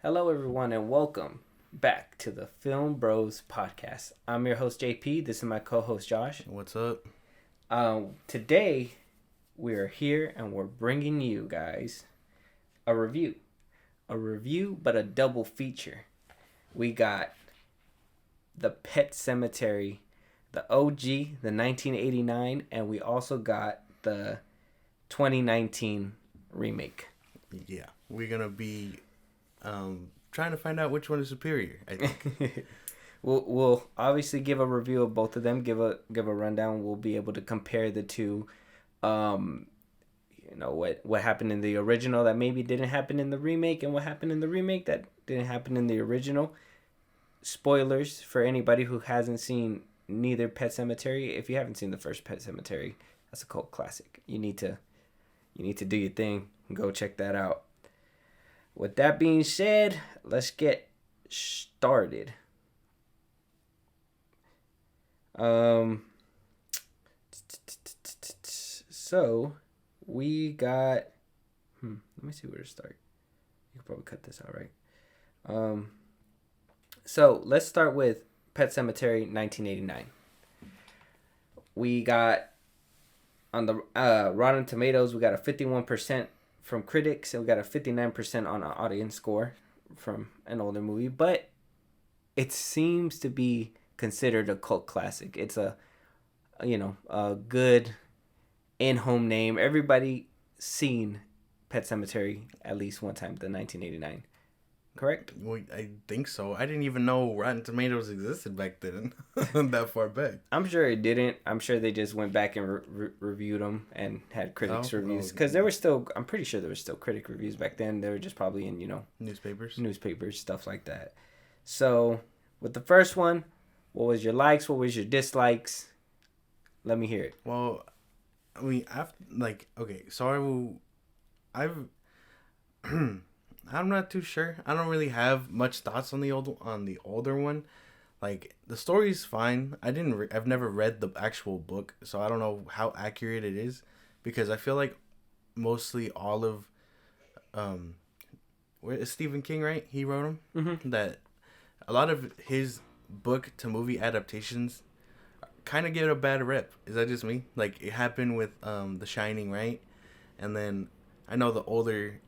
Hello, everyone, and welcome back to the FilmBros podcast. I'm your host, JP. This is my co host, Josh. What's up? Today, we're here and we're bringing you guys a review. A review, but a double feature. We got the Pet Sematary, the OG, the 1989, and we also got the 2019 remake. Yeah, we're gonna be trying to find out which one is superior. I think. We'll obviously give a review of both of them. Give a rundown. We'll be able to compare the two. What happened in the original that maybe didn't happen in the remake, and what happened in the remake that didn't happen in the original. Spoilers for anybody who hasn't seen neither Pet Sematary. If you haven't seen the first Pet Sematary, that's a cult classic. You need to do your thing and go check that out. With that being said, let's get started. So we got. Let me see where to start. You can probably cut this out, right? So let's start with Pet Sematary 1989. We got on the Rotten Tomatoes, we got a 51% from critics, and we got a 59% on an audience score from an older movie, but it seems to be considered a cult classic. It's a good in-home name. Everybody seen Pet Sematary at least one time, the 1989. Correct? Well, I think so. I didn't even know Rotten Tomatoes existed back then. That far back. I'm sure it didn't. I'm sure they just went back and reviewed them and had critics reviews. Because there were still, I'm pretty sure there were still critic reviews back then. They were just probably in, newspapers, stuff like that. So, with the first one, what was your likes? What was your dislikes? Let me hear it. Well, I mean, I've I'm not too sure. I don't really have much thoughts on the older one. Like, the story's fine. I've never read the actual book, so I don't know how accurate it is, because I feel like mostly all of where is Stephen King, right? He wrote them. Mm-hmm. That a lot of his book to movie adaptations kind of get a bad rep. Is that just me? Like, it happened with The Shining, right? And then I know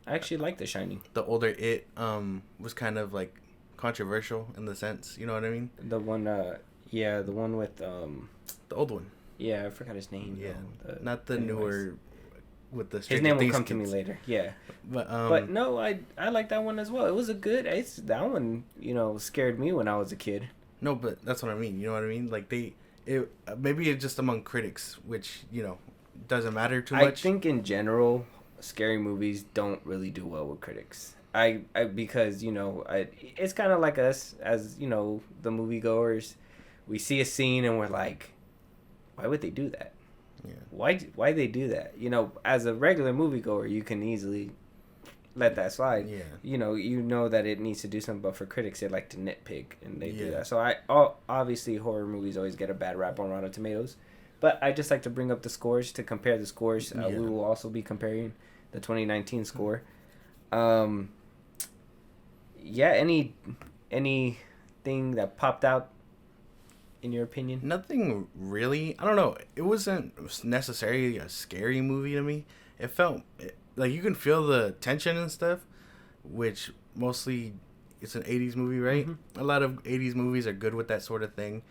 I actually like The Shining. The older It was kind of like controversial in the sense, you know what I mean? The one with the old one. Yeah, I forgot his name. Yeah, not the newer with the. His name will come to me later. Yeah, but no, I like that one as well. It was that one scared me when I was a kid. No, but that's what I mean. You know what I mean? Like maybe it's just among critics, which doesn't matter too much. I think in general, scary movies don't really do well with critics. Because it's kind of like us as the moviegoers. We see a scene and we're like, why would they do that? Yeah. Why they do that? As a regular moviegoer, you can easily let that slide. Yeah. You know that it needs to do something, but for critics, they like to nitpick and they do that. So obviously horror movies always get a bad rap on Rotten Tomatoes, but I just like to bring up the scores to compare the scores. We will also be comparing the 2019 score. Anything that popped out in your opinion? Nothing really. I don't know. It wasn't necessarily a scary movie to me. It felt like you can feel the tension and stuff, which mostly it's an 80s movie, right? Mm-hmm. A lot of 80s movies are good with that sort of thing.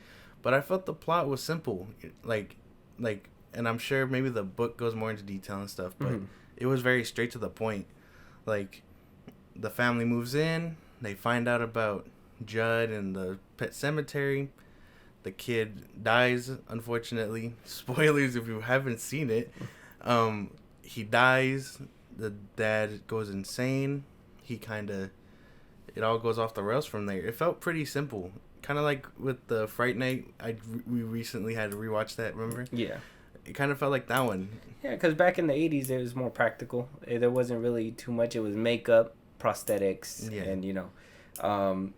But I felt the plot was simple. Like and I'm sure maybe the book goes more into detail and stuff, but it was very straight to the point. Like, the family moves in, they find out about Judd and the Pet Sematary. The kid dies, unfortunately. Spoilers if you haven't seen it. He dies. The dad goes insane. It all goes off the rails from there. It felt pretty simple. Kind of like with the Fright Night. We recently had to rewatch that, remember? Yeah. It kind of felt like that one. Yeah, because back in the 80s, it was more practical. There wasn't really too much. It was makeup, prosthetics, and,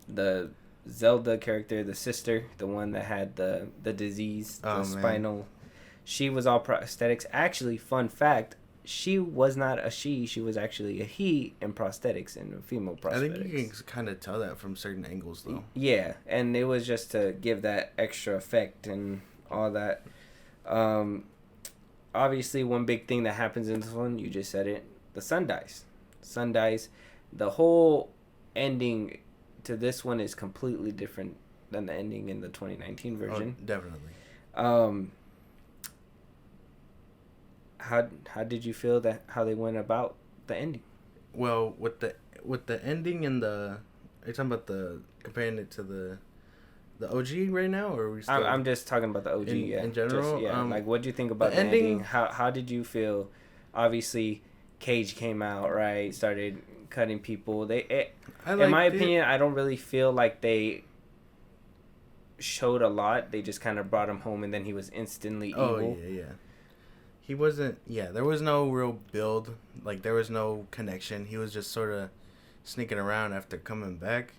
the Zelda character, the sister, the one that had the disease, the spinal, she was all prosthetics. Actually, fun fact, she was not a she was actually a he in prosthetics and female I think you prosthetics. can kind of tell that from certain angles, though. Yeah, and it was just to give that extra effect and all that. Um, Obviously, one big thing that happens in this one, you just said it, the son dies. Son dies. The whole ending to this one is completely different than the ending in the 2019 version. Oh, definitely. Um, how did you feel that how they went about the ending? Well, with the ending and the, are you talking about the comparing it to the OG right now, or are we still I'm just talking about the OG. Yeah, in just general? yeah. Like, what do you think The about the ending? ending. How did you feel? Obviously, Cage came out, right, started cutting people. I In my liked it. opinion, I don't really feel like they showed a lot. They just kind of brought him home, and then he was instantly Oh evil. yeah. He wasn't. Yeah, there was no real build. Like there was no connection. He was just sort of sneaking around after coming back,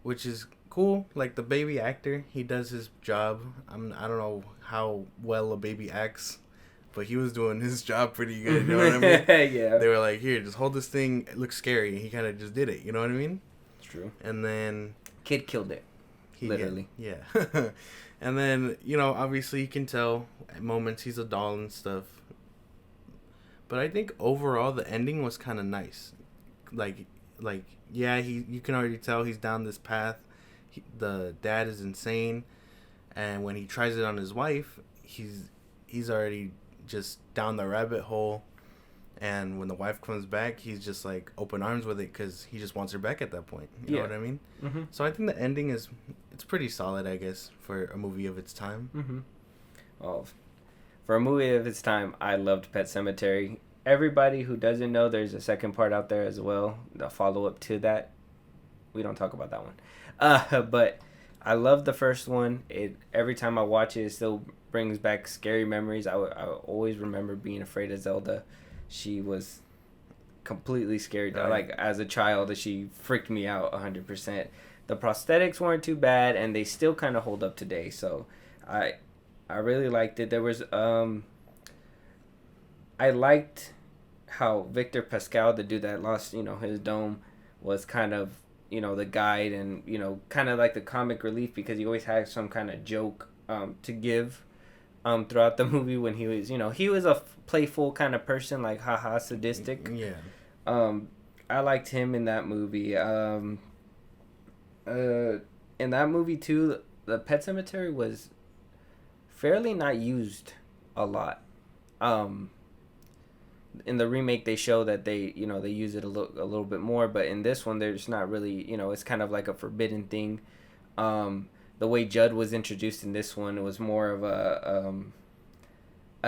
which is cool. Like the baby actor, he does his job. I don't know how well a baby acts, but he was doing his job pretty good. You know what I mean? Yeah, They were like, "Here, just hold this thing. It looks scary." He kind of just did it. You know what I mean? it's true. And then Kid killed it, he literally. yeah. And then obviously you can tell at moments he's a doll and stuff. But I think overall the ending was kind of nice. Like like yeah, you can already tell he's down this path. The dad is insane, and when he tries it on his wife, he's already just down the rabbit hole. And when the wife comes back, he's just like open arms with it because he just wants her back at that point. You know what I mean? Mm-hmm. So I think the ending it's pretty solid, I guess, for a movie of its time. Mm-hmm. Well, for a movie of its time, I loved Pet Sematary. Everybody who doesn't know, there's a second part out there as well, the follow up to that. We don't talk about that one, but I love the first one. It every time I watch it, it still brings back scary memories. I always remember being afraid of Zelda. She was completely scary. Right. Like as a child, she freaked me out 100%. The prosthetics weren't too bad, and they still kind of hold up today. So, I I really liked it. There was I liked how Victor Pascal, the dude that lost, his dome, was kind of, the guide and, kind of like the comic relief because he always had some kind of joke to give throughout the movie when he was, he was a playful kind of person, like haha, sadistic. Yeah. I liked him in that movie. In that movie too, the Pet Cemetery was fairly not used a lot. In the remake they show that they use it a little bit more, but in this one there's not really, it's kind of like a forbidden thing. The way Judd was introduced in this one, it was more of a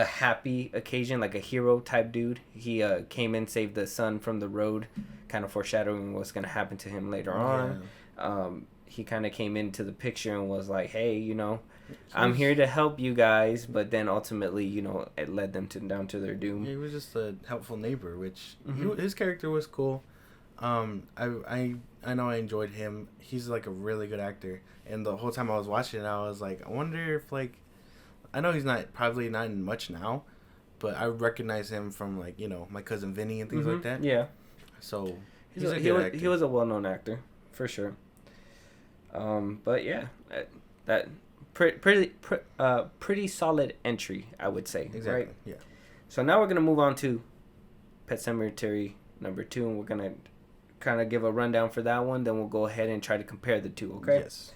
happy occasion, like a hero type dude. He came in, saved the son from the road, kind of foreshadowing what's going to happen to him later on. He kind of came into the picture and was like, hey, I'm here to help you guys, but then ultimately, it led them down to their doom. He was just a helpful neighbor, which Mm-hmm. his character was cool. I know I enjoyed him. He's like a really good actor, and the whole time I was watching it, I was like, I wonder if like, I know he's probably not in much now, but I recognize him from like My Cousin Vinny and things like that. Yeah. So He was a well-known actor, for sure. But yeah, that pretty solid entry, I would say. Exactly. Right? Yeah. So now we're gonna move on to Pet Sematary number 2, and we're gonna kind of give a rundown for that one. Then we'll go ahead and try to compare the two. Okay. Yes.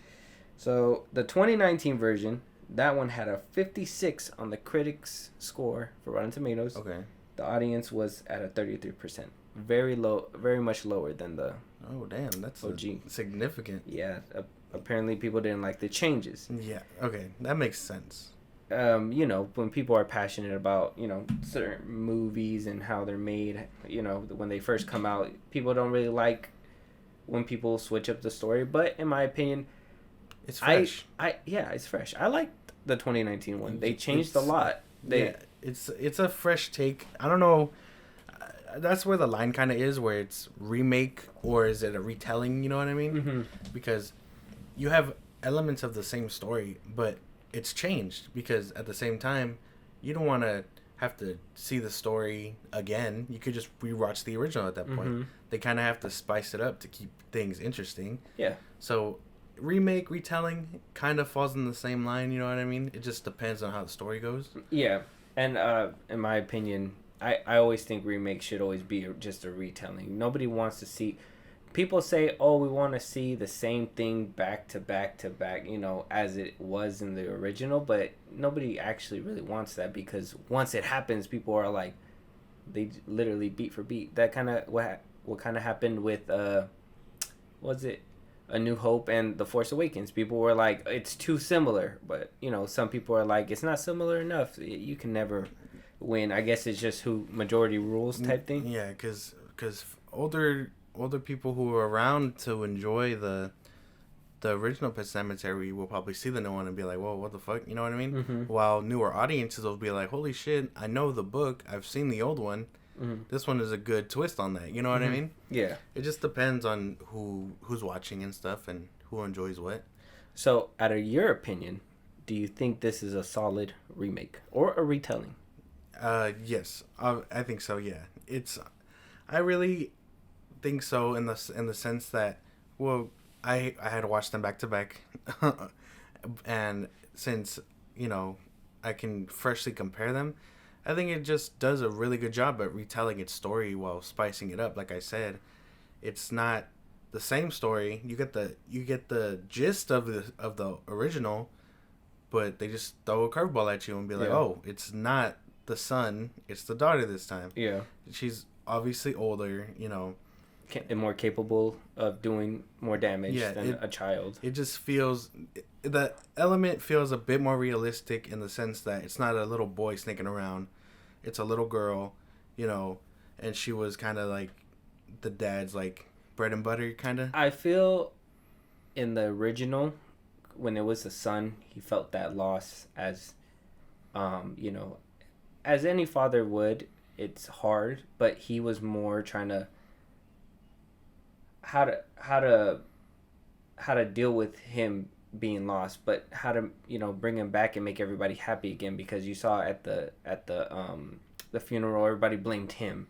So the 2019 version, that one had a 56 on the critics score for Rotten Tomatoes. Okay. The audience was at a 33%. Very low, very much lower than the Oh damn, that's OG. significant. Yeah, apparently people didn't like the changes. Yeah. Okay, that makes sense. When people are passionate about, certain movies and how they're made, when they first come out, people don't really like when people switch up the story. But in my opinion, It's fresh. It's fresh. I like the 2019 one. They changed a lot. It's a fresh take. I don't know. That's where the line kind of is, where it's remake or is it a retelling? You know what I mean? Mm-hmm. Because you have elements of the same story, but it's changed because at the same time, you don't want to have to see the story again. You could just rewatch the original at that point. Mm-hmm. They kind of have to spice it up to keep things interesting. Yeah. So remake, retelling kind of falls in the same line, you know what I mean? It just depends on how the story goes. Yeah. And in my opinion, I always think remake should always be just a retelling. Nobody wants to see. People say, "Oh, we want to see the same thing back to back to back," as it was in the original. But nobody actually really wants that, because once it happens, people are like, they literally beat for beat. That kind of what kind of happened with was it A New Hope and The Force Awakens? People were like, it's too similar, but some people are like, it's not similar enough. You can never win. I guess it's just who majority rules type thing. Yeah, because older people who were around to enjoy the original Pet Sematary will probably see the new one and be like, "Whoa, what the fuck?" You know what I mean? Mm-hmm. While newer audiences will be like, "Holy shit! I know the book. I've seen the old one. Mm-hmm. This one is a good twist on that." You know what I mean? Yeah. It just depends on who's watching and stuff and who enjoys what. So, out of your opinion, do you think this is a solid remake or a retelling? Yes, I think so. Yeah, I really think so in the sense that, well, I had to watch them back to back, and since I can freshly compare them, I think it just does a really good job at retelling its story while spicing it up. Like I said, it's not the same story. You get the gist of the original, but they just throw a curveball at you and be like, Yeah. "Oh, it's not the son, it's the daughter this time." Yeah. She's obviously older, And more capable of doing more damage Yeah, than a child. It just feels, the element feels a bit more realistic in the sense that it's not a little boy sneaking around. It's a little girl, and she was kind of like the dad's like bread and butter kind of. I feel in the original, when it was the son, he felt that loss as, you know, as any father would. It's hard, but he was more trying to how to how to how to deal with him being lost, but how to bring him back and make everybody happy again. Because you saw at the funeral, everybody blamed him.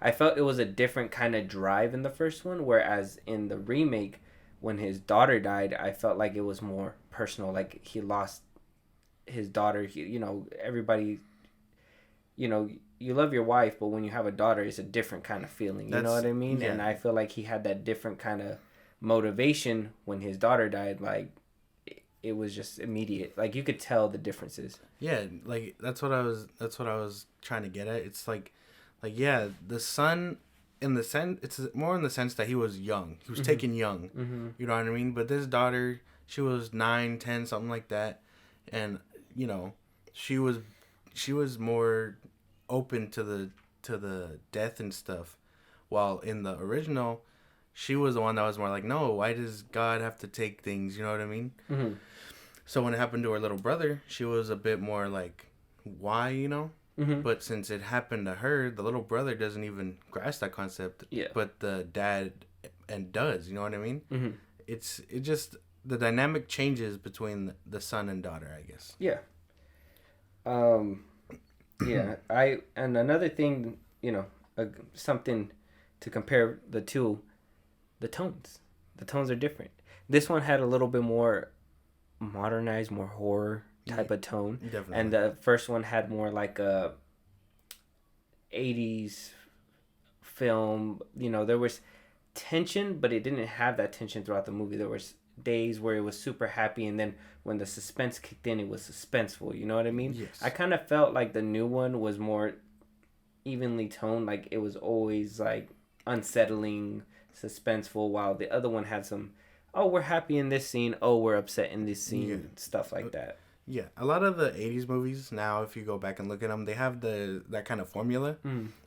I felt it was a different kind of drive in the first one, whereas in the remake, when his daughter died, I felt like it was more personal. Like he lost his daughter. Everybody. You love your wife, but when you have a daughter, it's a different kind of feeling. You know what I mean? Yeah. And I feel like he had that different kind of motivation when his daughter died. Like it was just immediate. Like you could tell the differences. Yeah, like that's what I was trying to get at. It's like yeah, the son, in the sense, it's more in the sense that he was young. He was taken young. Mm-hmm. You know what I mean? But this daughter, she was 9, 10, something like that, and she was more open to the death and stuff, while in the original, she was the one that was more like, no, why does God have to take things? You know what I mean? Mm-hmm. So when it happened to her little brother, she was a bit more like, why, Mm-hmm. But since it happened to her, the little brother doesn't even grasp that concept. Yeah. But the dad and does, you know what I mean? Mm-hmm. It just, the dynamic changes between the son and daughter, I guess. Yeah. Yeah. And another thing, something to compare the two, the tones. The tones are different. This one had a little bit more modernized, more horror type of tone. Definitely. And the first one had more like a 80s film. There was tension, but it didn't have that tension throughout the movie. There was days where it was super happy, and then when the suspense kicked in, it was suspenseful. You know what I mean? Yes. I kind of felt like the new one was more evenly toned. Like it was always like unsettling, suspenseful, while the other one had some, oh, we're happy in this scene, oh, we're upset in this scene, Yeah. stuff like that. Yeah, a lot of the 80s movies now, if you go back and look at them, they have that kind of formula.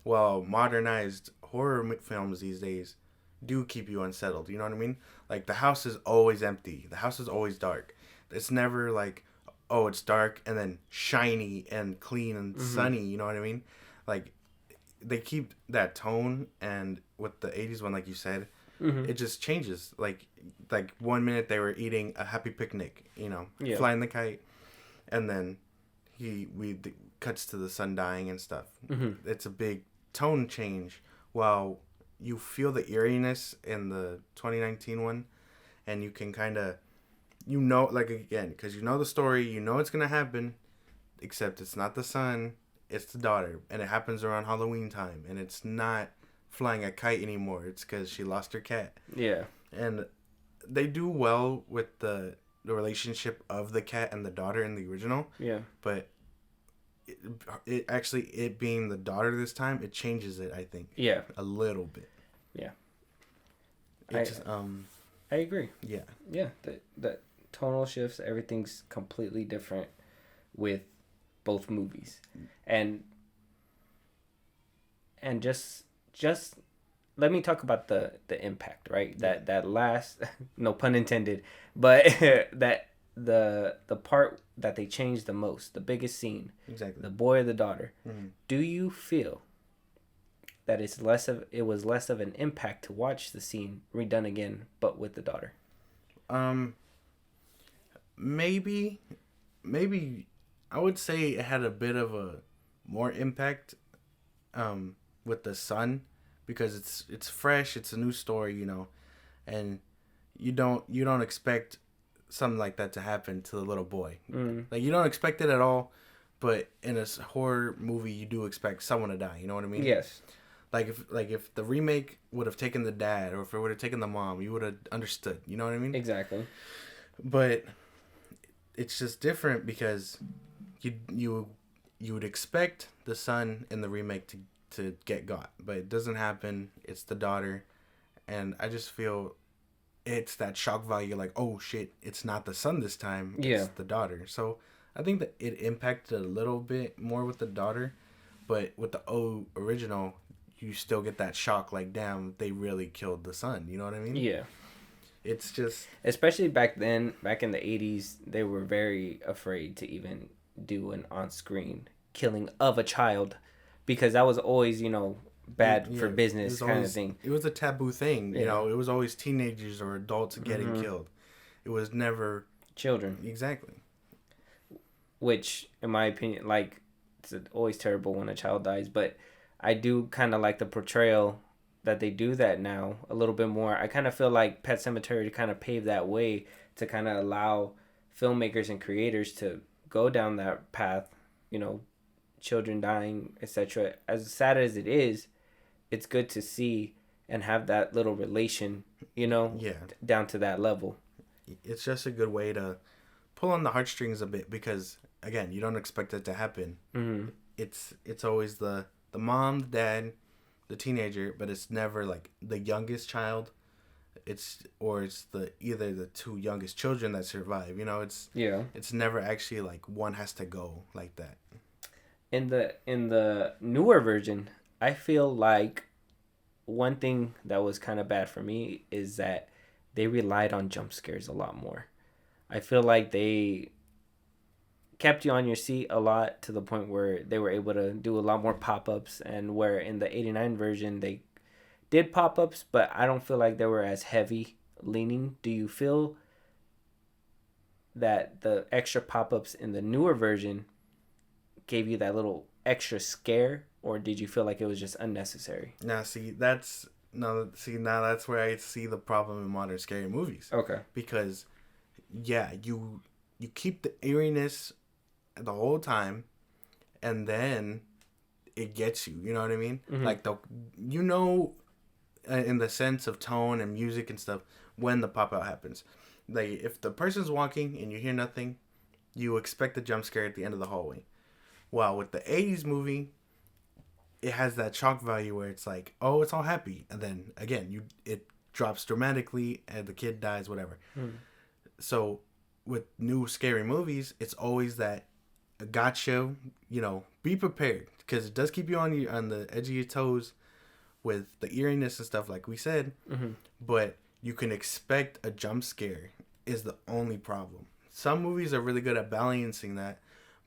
While modernized horror films these days do keep you unsettled. You know what I mean? Like the house is always empty. The house is always dark. It's never like, oh, it's dark and then shiny and clean and sunny. You know what I mean? Like they keep that tone, and with the 80s one, like you said, it just changes. Like 1 minute they were eating a happy picnic, Yeah. flying the kite, and then cuts to the son dying and stuff. Mm-hmm. It's a big tone change. While you feel the eeriness in the 2019 one, and you can kind of, like again, because you know the story, you know it's gonna happen, except it's not the son, it's the daughter, and it happens around Halloween time, and it's not flying a kite anymore. It's because she lost her cat. Yeah. And they do well with the relationship of the cat and the daughter in the original. Yeah. But it actually, it being the daughter this time, it changes it, I think. Yeah. A little bit. Yeah. It just I agree. Yeah. Yeah. The tonal shifts, everything's completely different with both movies. And just let me talk about the impact, right? That last, no pun intended, but that the part that they changed the most, the biggest scene, Exactly, the boy or the daughter. Mm-hmm. Do you feel that it was less of an impact to watch the scene redone again, but with the daughter? Maybe I would say it had a bit of a more impact with the son, because it's fresh, it's a new story, and you don't expect something like that to happen to the little boy. Like, you don't expect it at all, but in a horror movie you do expect someone to die, you know what I mean? Yes. Like if the remake would have taken the dad, or if it would have taken the mom, you would have understood, you know what I mean? Exactly. But it's just different because you would expect the son in the remake to get got, but it doesn't happen. It's the daughter, and I just feel it's that shock value, like, oh shit, it's not the son this time, it's the daughter. So I think that it impacted a little bit more with the daughter, but with the original, you still get that shock, like, damn, they really killed the son, you know what I mean? Yeah. It's just, especially back then, back in the 80s, they were very afraid to even do an on-screen killing of a child, because that was always, bad for business kind of thing. It was a taboo thing, it was always teenagers or adults getting killed. It was never children. Exactly. Which, in my opinion, like, it's always terrible when a child dies, but I do kind of like the portrayal that they do that now a little bit more. I kind of feel like Pet Sematary kind of paved that way to kind of allow filmmakers and creators to go down that path, children dying, etc. As sad as it is, it's good to see and have that little relation, down to that level. It's just a good way to pull on the heartstrings a bit, because again, you don't expect it to happen. Mm-hmm. It's always the mom, the dad, the teenager, but it's never like the youngest child. It's either the two youngest children that survive. It's never actually like one has to go like that. In the newer version, I feel like one thing that was kind of bad for me is that they relied on jump scares a lot more. I feel like they kept you on your seat a lot, to the point where they were able to do a lot more pop-ups, and where in the 89 version they did pop-ups, but I don't feel like they were as heavy leaning. Do you feel that the extra pop-ups in the newer version gave you that little extra scare, or did you feel like it was just unnecessary? Now that's where I see the problem in modern scary movies. Okay. Because you keep the eeriness the whole time, and then it gets you, you know what I mean? Mm-hmm. Like, in the sense of tone and music and stuff, when the pop out happens. Like, if the person's walking and you hear nothing, you expect the jump scare at the end of the hallway. While with the 80s movie, it has that shock value where it's like, oh, it's all happy, and then again it drops dramatically and the kid dies, whatever. So with new scary movies, it's always that gotcha, be prepared, because it does keep you on the edge of your toes with the eeriness and stuff, like we said. But you can expect a jump scare is the only problem. Some movies are really good at balancing that,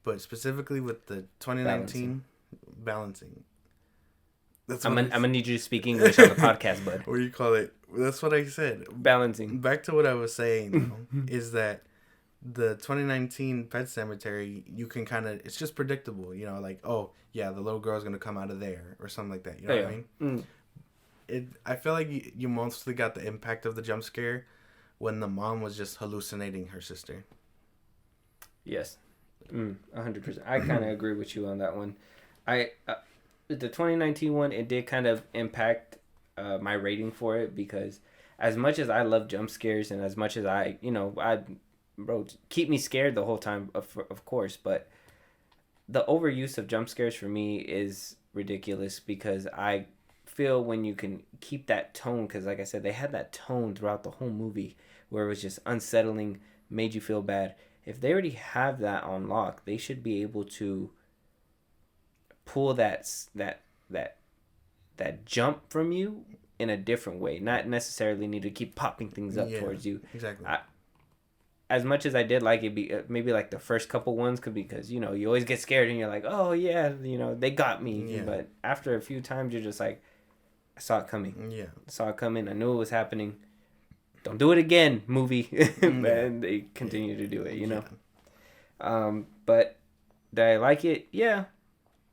but specifically with the 2019 balancing. I'm gonna need you to speak English on the podcast, bud. What do you call it? That's what I said. Balancing. Back to what I was saying, though, is that the 2019 Pet Cemetery, you can kind of, it's just predictable, you know, like, oh yeah, the little girl's gonna come out of there or something like that. You know Oh, what I yeah. mean? Mm. I feel like you mostly got the impact of the jump scare when the mom was just hallucinating her sister. Yes. 100%. I kind of agree with you on that one. I the 2019 one, it did kind of impact my rating for it because as much as I love jump scares and as much as I bro, keep me scared the whole time, of course, but the overuse of jump scares for me is ridiculous because I feel when you can keep that tone, because like I said, they had that tone throughout the whole movie where it was just unsettling, made you feel bad. If they already have that on lock, they should be able to pull that that jump from you in a different way. Not necessarily need to keep popping things up Yeah, towards you. exactly. As much as I did like it, maybe like the first couple ones could because you always get scared and you're like, oh yeah, they got me. Yeah, But after a few times, you're just like, I saw it coming. yeah, I saw it coming. I knew it was happening. Don't do it again, movie. yeah, And they continue to do it. yeah. But did I like it? Yeah.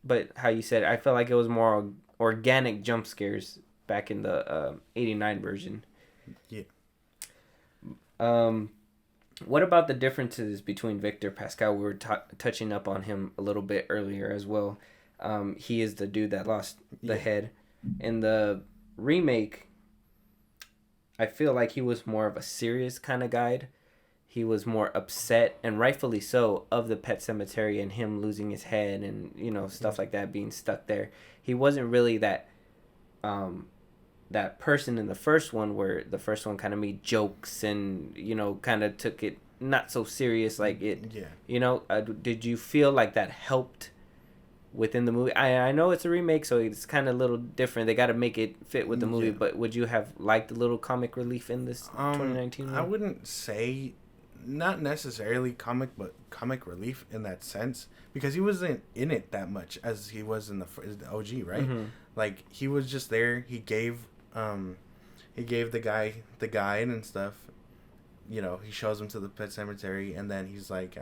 But how you said, I felt like it was more organic jump scares back in the '89 version. Yeah. Um, What about the differences between Victor Pascal? We were touching up on him a little bit earlier as well. He is the dude that lost the Yeah. head. In the remake, I feel like he was more of a serious kind of guide. He was more upset, and rightfully so, of the Pet Cemetery and him losing his head and stuff like that being stuck there. He wasn't really um, that person in the first one where the first one kind of made jokes and kind of took it not so serious like it. Yeah. Did you feel like that helped within the movie? I know it's a remake, so it's kind of a little different. They got to make it fit with the movie. Yeah. But would you have liked a little comic relief in this 2019 I one? wouldn't say not necessarily comic, but comic relief in that sense because he wasn't in it that much as he was in the OG, right? Mm-hmm. Like he was just there. He gave the guy the guide and stuff. You know, he shows him to the Pet Cemetery, and then he's like,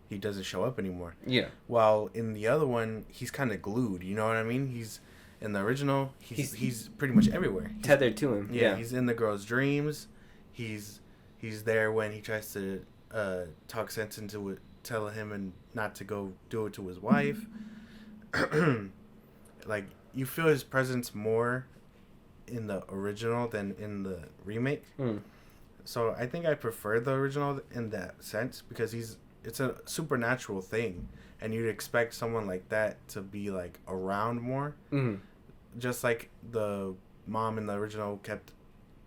he doesn't show up anymore. Yeah. While in the other one, he's kind of glued. You know what I mean? He's in the original. He's pretty much everywhere. Tethered to him. Yeah. He's in the girl's dreams. He's there when he tries to talk sense into it, tell him and not to go do it to his wife. Like you feel his presence more in the original than in the remake. Mm. So I think I prefer the original in that sense because it's a supernatural thing, and you'd expect someone like that to be like around more. Mm. Just like the mom in the original kept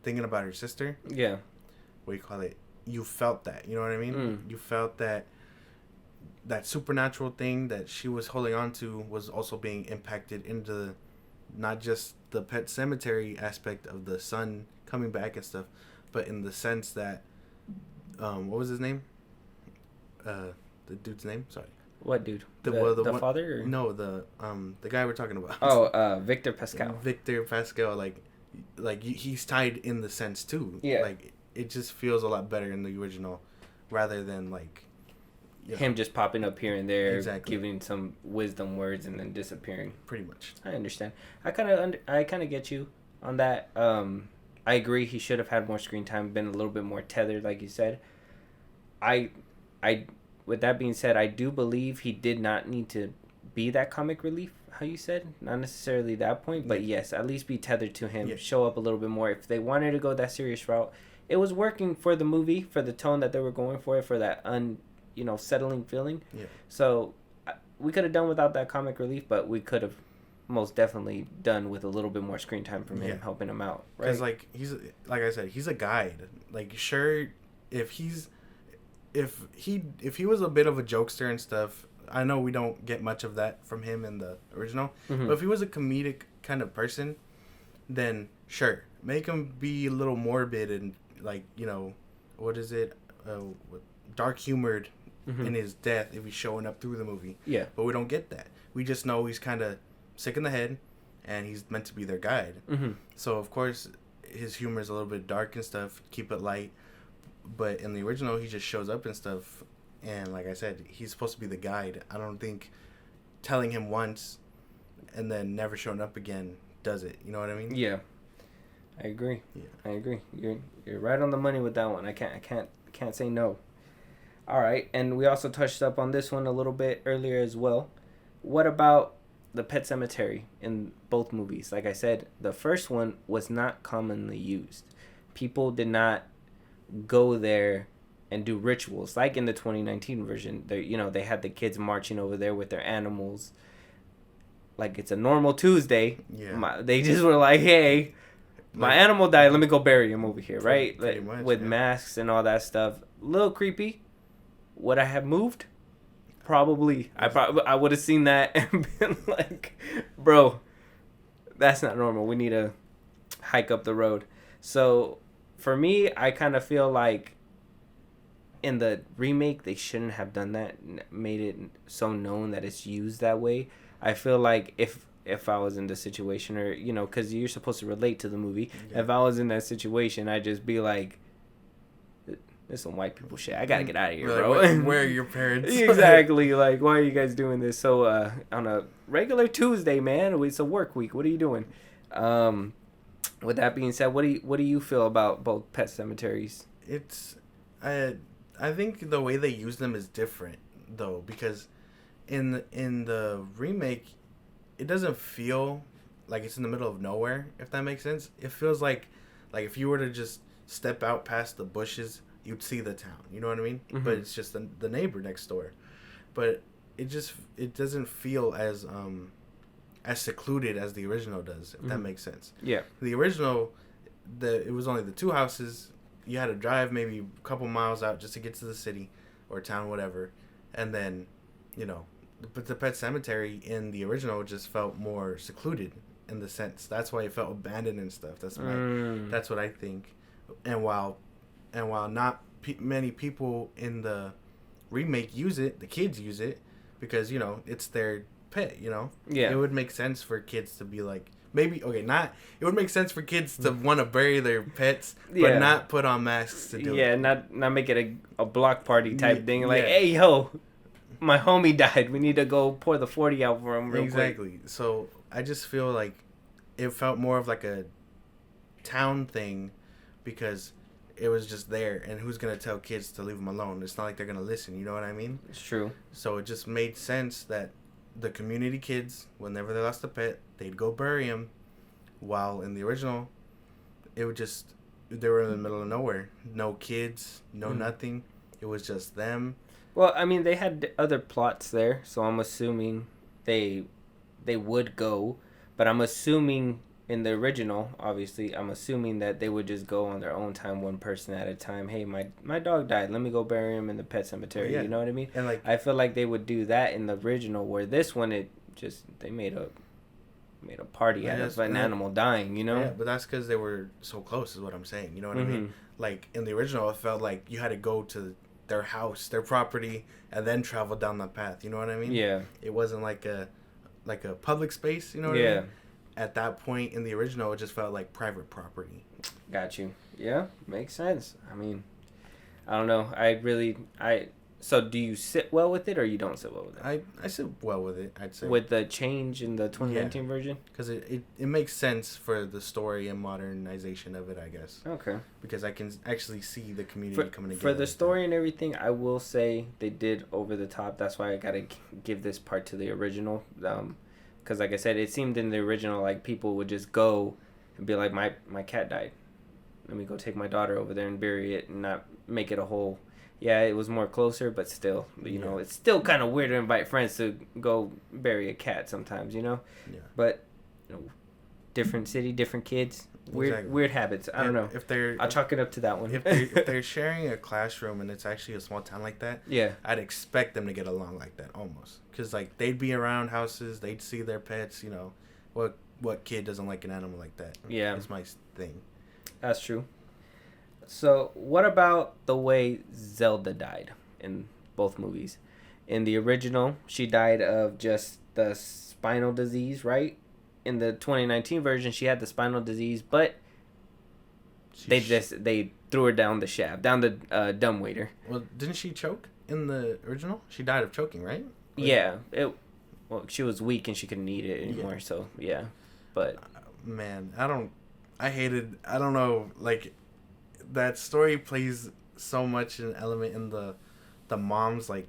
thinking about her sister. Yeah. What do you call it? You felt that. You know what I mean? Mm. You felt that supernatural thing that she was holding on to was also being impacted into not just the Pet Cemetery aspect of the son coming back and stuff, but in the sense that what was his name? The dude's name? Sorry. What dude? The one, father? Or? No, the guy we're talking about. Oh, Victor Pascal. Victor Pascal, like he's tied in the sense too. Yeah. Like it just feels a lot better in the original, rather than like him just popping up here and there, exactly. giving some wisdom words and then disappearing. Pretty much. I understand. I kind of get you on that. I agree. He should have had more screen time, been a little bit more tethered, like you said. I, with that being said, I do believe he did not need to be that comic relief. How you said, not necessarily that point, but yes, at least be tethered to him. Yeah. Show up a little bit more. If they wanted to go that serious route, it was working for the movie, for the tone that they were going for that settling feeling. Yeah. So we could have done without that comic relief, but we could have most definitely done with a little bit more screen time from him, helping him out. Right? Because like I said, he's a guide. Like sure, if he was a bit of a jokester and stuff, I know we don't get much of that from him in the original. Mm-hmm. But if he was a comedic kind of person, then sure, make him be a little morbid and like what is it, dark humored. Mm-hmm. In his death if he's showing up through the movie. Yeah. But we don't get that. We just know he's kind of sick in the head and he's meant to be their guide. Mm-hmm. So, of course, his humor is a little bit dark and stuff. Keep it light. but in the original, he just shows up and stuff. And like I said, he's supposed to be the guide. I don't think telling him once and then never showing up again does it. You know what I mean? Yeah, I agree. Yeah. I agree. You're right on the money with that one. I can't say no. All right, and we also touched up on this one a little bit earlier as well. What about the Pet Sematary in both movies? Like I said, the first one was not commonly used. People did not go there and do rituals like in the 2019 version. They had the kids marching over there with their animals like it's a normal Tuesday. Yeah. They just were like, hey, my animal died, let me go bury him over here, right? Pretty much, with masks and all that stuff. A little creepy. Would I have moved? Probably. I would have seen that and been like, bro, that's not normal. We need to hike up the road. So for me, I kind of feel like in the remake they shouldn't have done that, made it so known that it's used that way. I feel like if I was in the situation, or because you're supposed to relate to the movie, if I was in that situation, I'd just be like, "This some white people shit. I gotta get out of here, bro." Where are your parents? Exactly. Like, why are you guys doing this? So on a regular Tuesday, man, it's a work week. What are you doing? With that being said, what do you feel about both Pet Cemeteries? I think the way they use them is different though, because in the remake, it doesn't feel like it's in the middle of nowhere, if that makes sense. It feels like if you were to just step out past the bushes, you'd see the town. You know what I mean? Mm-hmm. But it's just the neighbor next door. But it doesn't feel as secluded as the original does, if that makes sense. Yeah. The original, it was only the two houses. You had to drive maybe a couple miles out just to get to the city or town, whatever. And then, but the Pet Sematary in the original just felt more secluded in the sense. That's why it felt abandoned and stuff. That's what I think. And while not many people in the remake use it, the kids use it because it's their pet. Yeah, it would make sense for kids to be like, maybe it would make sense for kids to want to bury their pets, but not put on masks to do it. Yeah, not make it a block party type thing. Like, hey, yo, my homie died. We need to go pour the 40 out for him real quick. So I just feel like it felt more of like a town thing because it was just there. And who's going to tell kids to leave them alone? It's not like they're going to listen. You know what I mean? It's true. So it just made sense that the community kids, whenever they lost a pet, they'd go bury him. While in the original, they were in the middle of nowhere. No kids, no nothing. It was just them. Well, I mean, they had other plots there, so I'm assuming they would go. But I'm assuming in the original, obviously, I'm assuming that they would just go on their own time, one person at a time. Hey, my dog died. Let me go bury him in the Pet Cemetery. Yeah. You know what I mean? And I feel like they would do that in the original, where this one, they made a party out of an animal dying, Yeah, but that's because they were so close, is what I'm saying. You know what I mean? Like, in the original, it felt like you had to go to their house, their property, and then travel down the path. You know what I mean? Yeah. It wasn't like a public space, you know what I mean? At that point in the original, it just felt like private property. Got you. Yeah, makes sense. I mean, I don't know. So do you sit well with it, or you don't sit well with it? I sit well with it, I'd say. With the change in the 2019 version? Because it makes sense for the story and modernization of it, I guess. Okay. Because I can actually see the community coming together. For the story and everything, I will say they did over the top. That's why I got to give this part to the original. Because like I said, it seemed in the original like people would just go and be like, my cat died. Let me go take my daughter over there and bury it and not make it a whole... Yeah, it was more closer, but still, it's still kind of weird to invite friends to go bury a cat sometimes, Yeah. But, different city, different kids, weird habits. I don't know. I'll chalk it up to that one. If they're sharing a classroom and it's actually a small town like that, yeah, I'd expect them to get along like that almost, because like they'd be around houses, they'd see their pets. What kid doesn't like an animal like that? Yeah, it's my thing. That's true. So, what about the way Zelda died in both movies? In the original, she died of just the spinal disease, right? In the 2019 version, she had the spinal disease, but They threw her down the shaft, down the dumbwaiter. Well, didn't she choke in the original? She died of choking, right? Yeah, well, she was weak and she couldn't eat it anymore. Yeah. So yeah, but Man, I don't know, like, that story plays so much an element in the mom's, like,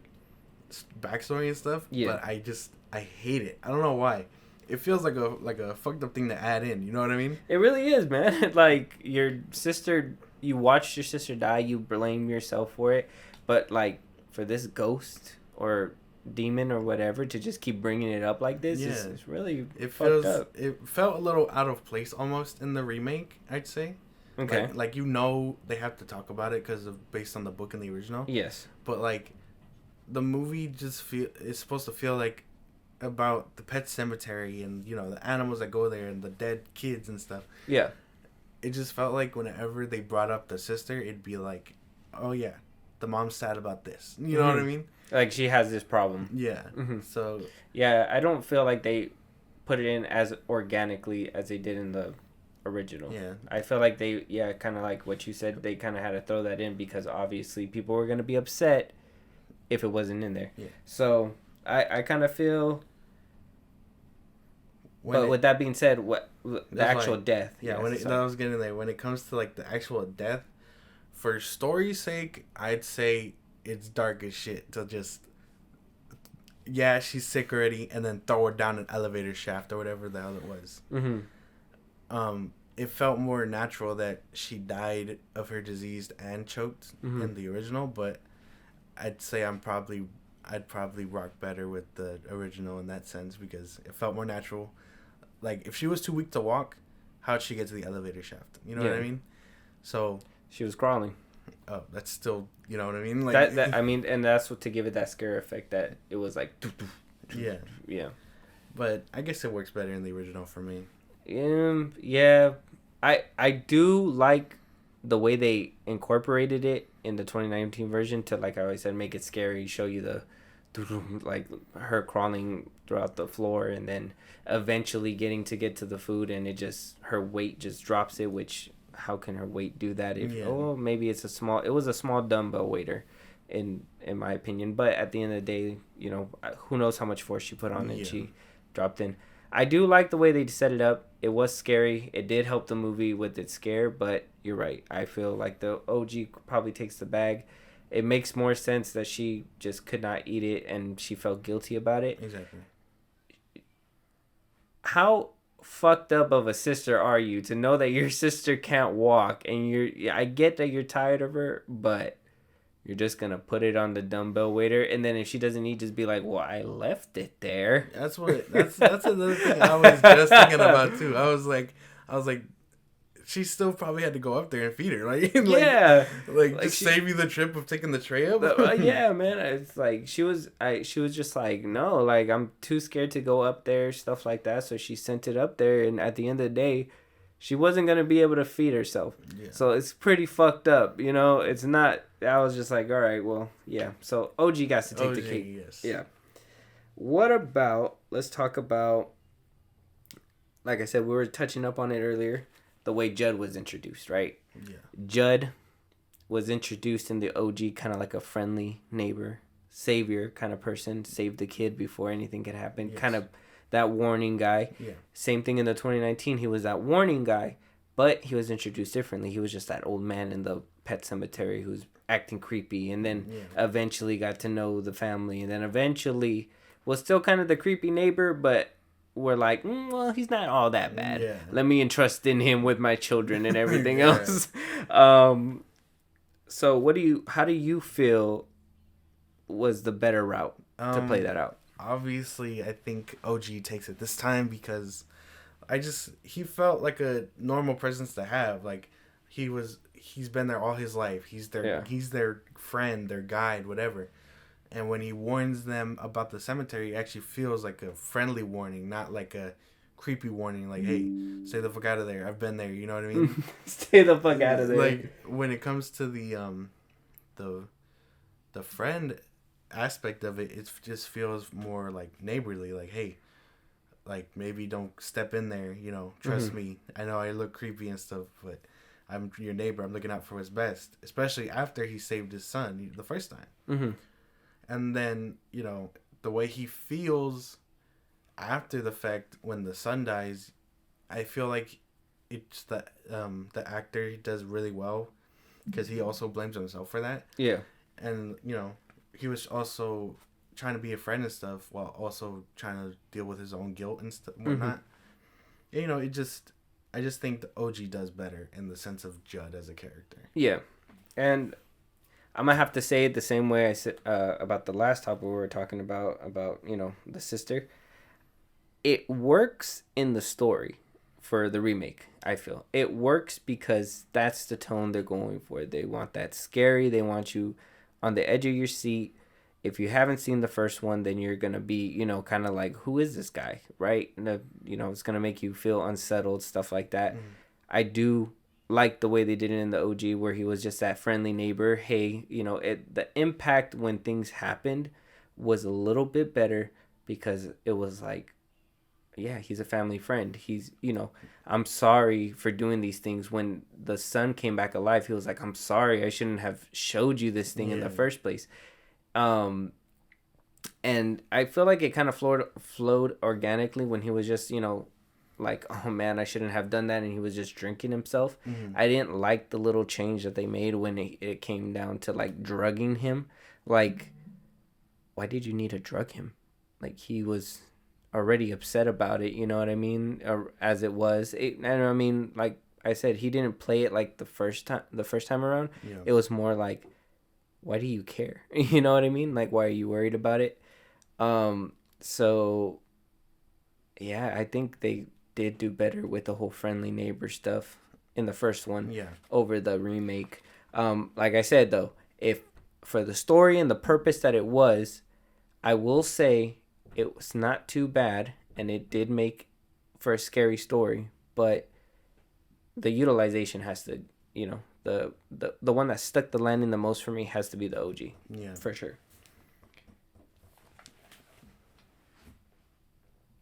backstory and stuff, yeah, but I hate it. I don't know why. It feels like a fucked up thing to add in. You know what I mean? it really is, man. Like your sister, you watched your sister die, you blame yourself for it, but like for this ghost or demon or whatever to just keep bringing it up like this Yeah, is really it fucked feels up. it felt a little out of place almost in the remake. I'd say, Okay. like they have to talk about it because of based on the book and the original. Yes. But like the movie just it's supposed to feel like about the pet cemetery and the animals that go there and the dead kids and stuff. Yeah. It just felt like whenever they brought up the sister, it'd be like, oh yeah, the mom's sad about this. You know what I mean? Like she has this problem. Yeah. So Yeah, I don't feel like they put it in as organically as they did in the original. yeah, I feel like they, yeah, kind of like what you said, they kind of had to throw that in because obviously people were going to be upset if it wasn't in there. Yeah. So I kind of feel. when But with that being said, what the actual like, death? yeah, Yes, I was getting there. When it comes to like the actual death, for story's sake, I'd say it's dark as shit to just. Yeah, she's sick already, and then throw her down an elevator shaft or whatever the hell it was. It felt more natural that she died of her disease and choked in the original, but I'd say I'd probably rock better with the original in that sense because it felt more natural. Like if she was too weak to walk, how'd she get to the elevator shaft? You know what I mean? So she was crawling. oh, that's still you know what I mean? Like That I mean, and that's what to give it that scare effect that it was like. yeah, Yeah. but I guess it works better in the original for me. Yeah, I do like the way they incorporated it in the 2019 version to, like I always said, make it scary, show you the like her crawling throughout the floor and then eventually getting to get to the food and it just her weight just drops it, which how can her weight do that if maybe it was a small dumbbell waiter in my opinion, but at the end of the day, who knows how much force she put on and she dropped in. I do like the way they set it up. It was scary. It did help the movie with its scare, but you're right. I feel like the OG probably takes the bag. It makes more sense that she just could not eat it and she felt guilty about it. Exactly. How fucked up of a sister are you to know that your sister can't walk and I get that you're tired of her, but you're just gonna put it on the dumbbell waiter, and then if she doesn't eat, just be like, "Well, I left it there." That's another thing I was just thinking about too. I was like, she still probably had to go up there and feed her, like like just save you the trip of taking the tray up. Yeah, man. It's like she was just like, no, like I'm too scared to go up there, stuff like that. So she sent it up there, and at the end of the day, she wasn't gonna be able to feed herself. Yeah. So it's pretty fucked up, It's not. I was just like, all right, well, yeah. So OG got to take the cake. Yes. Yeah. What about? Let's talk about. Like I said, we were touching up on it earlier. The way Judd was introduced, right? Yeah. Judd was introduced in the OG kind of like a friendly neighbor, savior kind of person, saved the kid before anything could happen. Yes. Kind of that warning guy. Yeah. Same thing in the 2019. He was that warning guy, but he was introduced differently. He was just that old man in the Pet Sematary who's acting creepy, and then eventually got to know the family, and then eventually was still kind of the creepy neighbor, but we're like, well, he's not all that bad. Yeah. Let me entrust in him with my children and everything else. So how do you feel was the better route to play that out? Obviously, I think OG takes it this time because he felt like a normal presence to have. Like he's been there all his life. He's their friend, their guide, whatever. And when he warns them about the cemetery, it actually feels like a friendly warning, not like a creepy warning. Like, hey, stay the fuck out of there. I've been there. You know what I mean? Stay the fuck out of there. Like when it comes to the friend aspect of it, it just feels more like neighborly. Like, hey, like maybe don't step in there. Trust me. I know I look creepy and stuff, but I'm your neighbor. I'm looking out for his best, especially after he saved his son the first time. Mm-hmm. And then, the way he feels after the fact when the son dies, I feel like it's that the actor does really well because he also blames himself for that. Yeah. And, he was also trying to be a friend and stuff while also trying to deal with his own guilt and Mm-hmm. whatnot. I just think the OG does better in the sense of Judd as a character. Yeah. And I'm gonna have to say it the same way I said about the last topic we were talking about the sister. It works in the story for the remake. I feel it works because that's the tone they're going for. They want that scary. They want you on the edge of your seat. If you haven't seen the first one, then you're gonna be, kind of like, who is this guy, right? And it's gonna make you feel unsettled, stuff like that. Mm. I do like the way they did it in the OG, where he was just that friendly neighbor. Hey, the impact when things happened was a little bit better because it was like, yeah, he's a family friend. He's, I'm sorry for doing these things. When the son came back alive, he was like, I'm sorry, I shouldn't have showed you this thing in the Yeah. first place. Um, and I feel like it kind of flowed organically when he was just, like, oh man, I shouldn't have done that, and he was just drinking himself. Mm-hmm. I didn't like the little change that they made when it came down to like drugging him. Like, why did you need to drug him? Like, he was already upset about it, you know what I mean? Or, as it was, and I mean, like I said, he didn't play it like the first time around. Yeah. It was more like, why do you care? You know what I mean? Like, why are you worried about it? So yeah, I think they did do better with the whole friendly neighbor stuff in the first one Yeah. over the remake. Like I said though, if for the story and the purpose that it was, I will say it was not too bad, and it did make for a scary story, but the utilization has to, the one that stuck the landing the most for me has to be the OG, Yeah. for sure.